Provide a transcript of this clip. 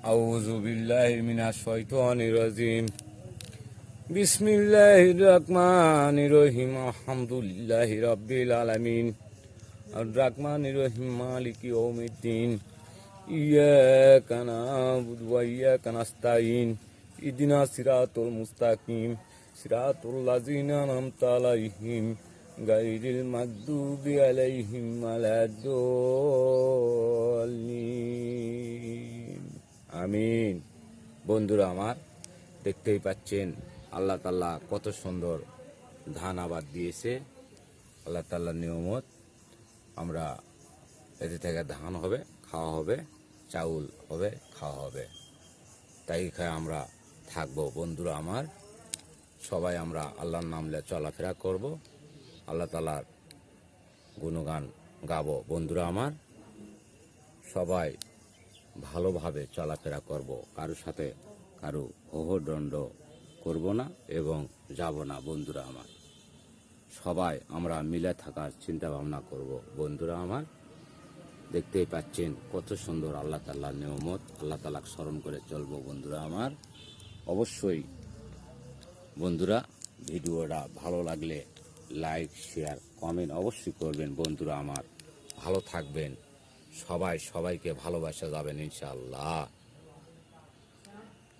আউযু বিল্লাহি মিনাশ শাইতানির রাজিম। বিসমিল্লাহির রহমানির রহিম। আলহামদুলিল্লাহি রাব্বিল আলামিন। আর রহমানির রহিম মালিকি ইয়াউমিদ্দিন। ইয়াকা না'বুদু ওয়া ইয়াকা নাস্তাঈন। ইহদিনাস সিরাতাল মুস্তাকিম। সিরাতাল লাযিনা আন'আমতা আলাইহিম গায়রিল মাগদুবি আলাইহিম ওয়ালাদ-দাল্লিন। আমিন। বন্ধুরা আমার, দেখতেই পাচ্ছেন আল্লাহ তাআলা কত সুন্দর ধান আবাদ দিয়েছে। আল্লাহ তাআলার নিয়ামত। আমরা এতে থেকে ধান হবে, খাওয়া হবে, চাউল হবে, খাওয়া হবে, তাই খায় আমরা থাকবো। বন্ধুরা আমার, সবাই আমরা আল্লাহর নাম নিয়ে চলাফেরা করব, আল্লাহ তাআলার গুণগান গাবো। বন্ধুরা আমার, সবাই ভালোভাবে চলাফেরা করব, কারোর সাথে কারো হোহদণ্ড করব না এবং যাব না। বন্ধুরা আমার, সবাই আমরা মিলে থাকার চিন্তা ভাবনা করব। বন্ধুরা আমার, দেখতেই পাচ্ছেন কত সুন্দর আল্লাহ তাআলার নিয়ামত। আল্লাহ তাআলাকে স্মরণ করে চলবো। বন্ধুরা আমার, অবশ্যই বন্ধুরা ভিডিওটা ভালো লাগলে লাইক, শেয়ার, কমেন্ট অবশ্যই করবেন। বন্ধুরা আমার, ভালো থাকবেন, সবাই সবাইকে ভালোবাসা যাবেন ইনশাআল্লাহ।